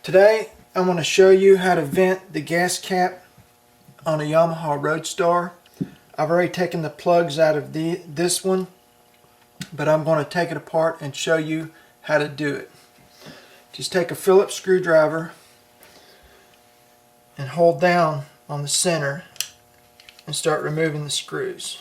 Today I'm going to show you how to vent the gas cap on a Yamaha Roadstar. I've already taken the plugs out of this one, but I'm going to take it apart and show you how to do it. Just take a Phillips screwdriver and hold down on the center and start removing the screws.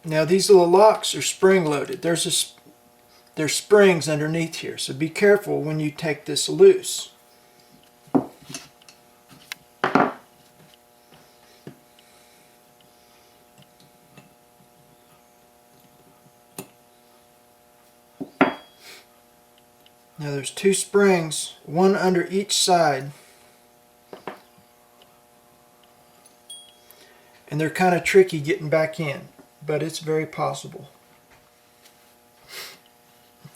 Now these little locks are spring loaded. There's springs underneath here, so be careful when you take this loose. Now there's two springs, one under each side, and they're kind of tricky getting back in, but it's very possible.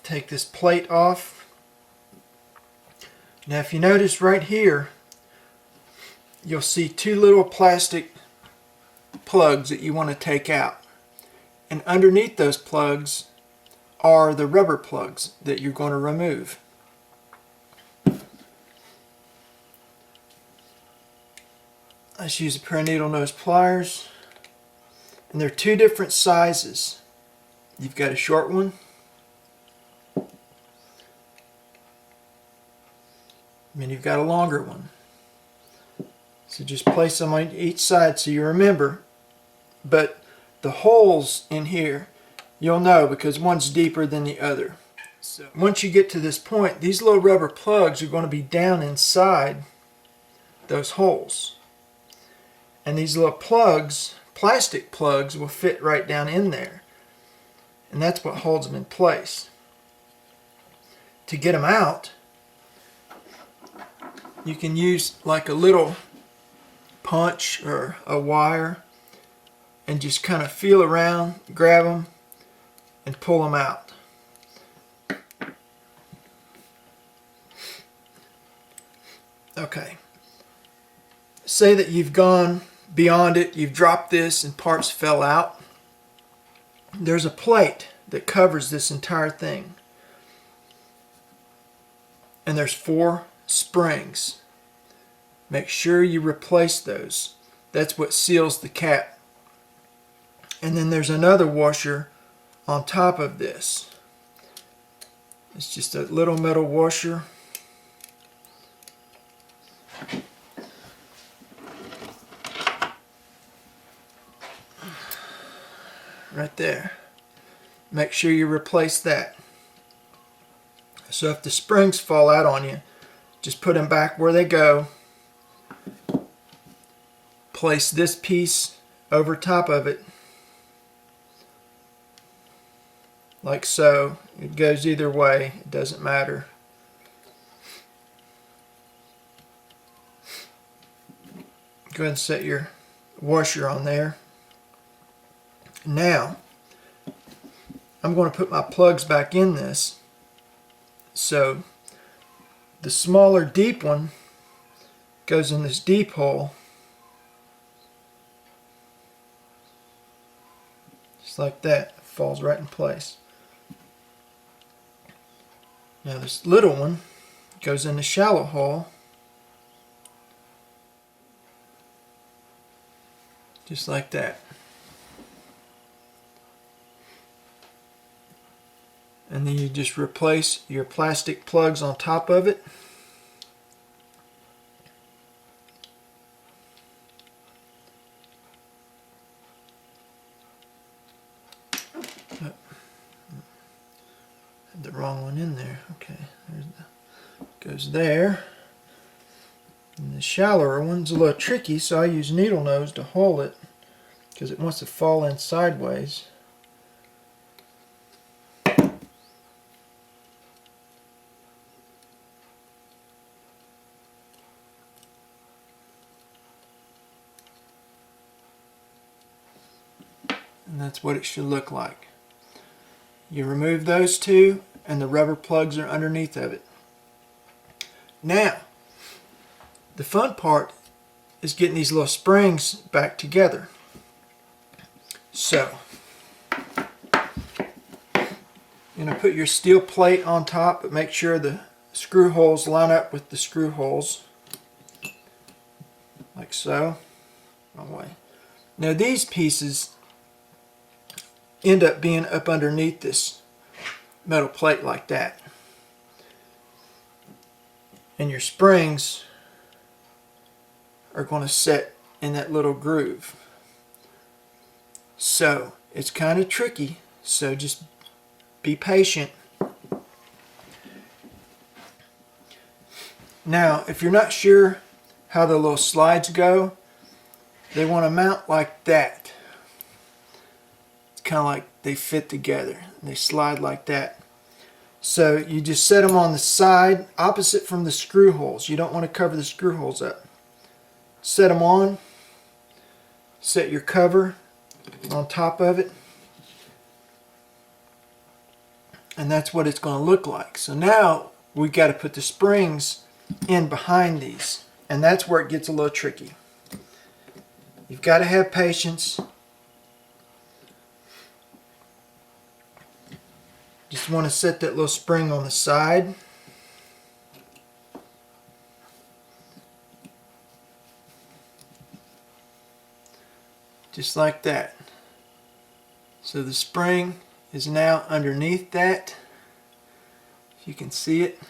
Take this plate off. Now if you notice right here, you'll see two little plastic plugs that you want to take out, and underneath those plugs are the rubber plugs that you're going to remove. Let's use a pair of needle nose pliers, and they're two different sizes. You've got a short one and you've got a longer one. So just place them on each side so you remember. But the holes in here, you'll know because one's deeper than the other. So once you get to this point, these little rubber plugs are going to be down inside those holes. And these little plugs, plastic plugs, will fit right down in there. And that's what holds them in place. To get them out, you can use like a little punch or a wire and just kind of feel around, grab them, and pull them out. Okay. Say that you've gone beyond it, you've dropped this and parts fell out. There's a plate that covers this entire thing. And there's 4 springs. Make sure you replace those. That's what seals the cap. And then there's another washer on top of this. It's just a little metal washer. Right there. Make sure you replace that. So if the springs fall out on you, just put them back where they go. Place this piece over top of it, like so. It goes either way, it doesn't matter. Go ahead and set your washer on there. Now, I'm going to put my plugs back in this. So, the smaller deep one goes in this deep hole. Just like that. It falls right in place. Now this little one goes in the shallow hole. Just like that. And then you just replace your plastic plugs on top of it. Oh, had the wrong one in there. Okay, goes there. And the shallower one's a little tricky, so I use needle nose to hold it because it wants to fall in sideways. And that's what it should look like. You remove those two and the rubber plugs are underneath of it. Now, the fun part is getting these little springs back together. So, you're going to put your steel plate on top, but make sure the screw holes line up with the screw holes. Like so. Wrong way. Now these pieces end up being up underneath this metal plate like that. And your springs are going to set in that little groove. So it's kind of tricky, so just be patient. Now if you're not sure how the little slides go, they want to mount like that. It's kind of like they fit together. They slide like that. So you just set them on the side opposite from the screw holes. You don't want to cover the screw holes up. Set them on. Set your cover on top of it. And that's what it's going to look like. So now we've got to put the springs in behind these. And that's where it gets a little tricky. You've got to have patience. Just want to set that little spring on the side. Just like that. So the spring is now underneath that. If you can see it.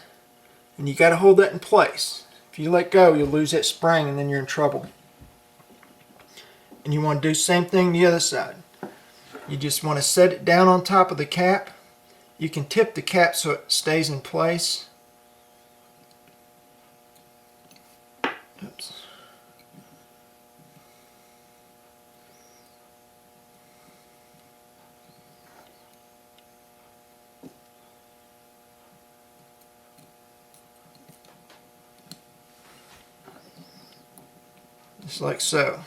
And you got to hold that in place. If you let go, you'll lose that spring and then you're in trouble. And you want to do the same thing the other side. You just want to set it down on top of the cap. You can tip the cap so it stays in place. Oops. Just like so.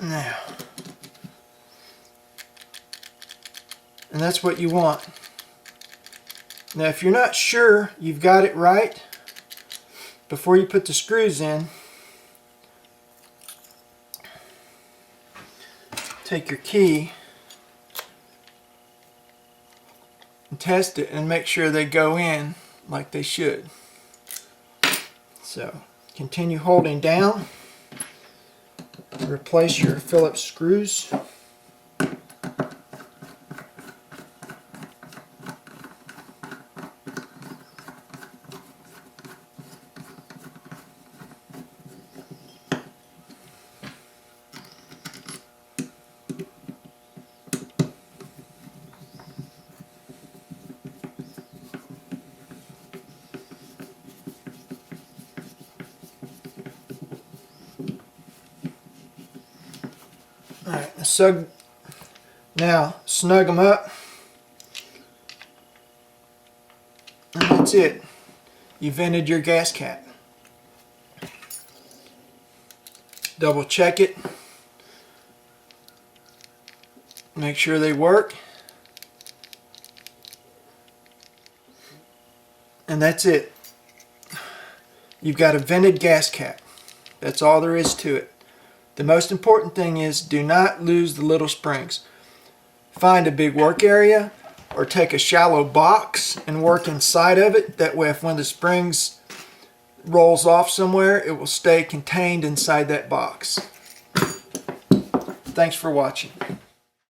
Now, and that's what you want. Now if you're not sure you've got it right, before you put the screws in, take your key and test it and make sure they go in like they should. So continue holding down. Replace your Phillips screws. Alright, now snug them up, and that's it. You vented your gas cap. Double check it, make sure they work, and that's it. You've got a vented gas cap. That's all there is to it. The most important thing is do not lose the little springs. Find a big work area or take a shallow box and work inside of it. That way if one of the springs rolls off somewhere, it will stay contained inside that box. Thanks for watching.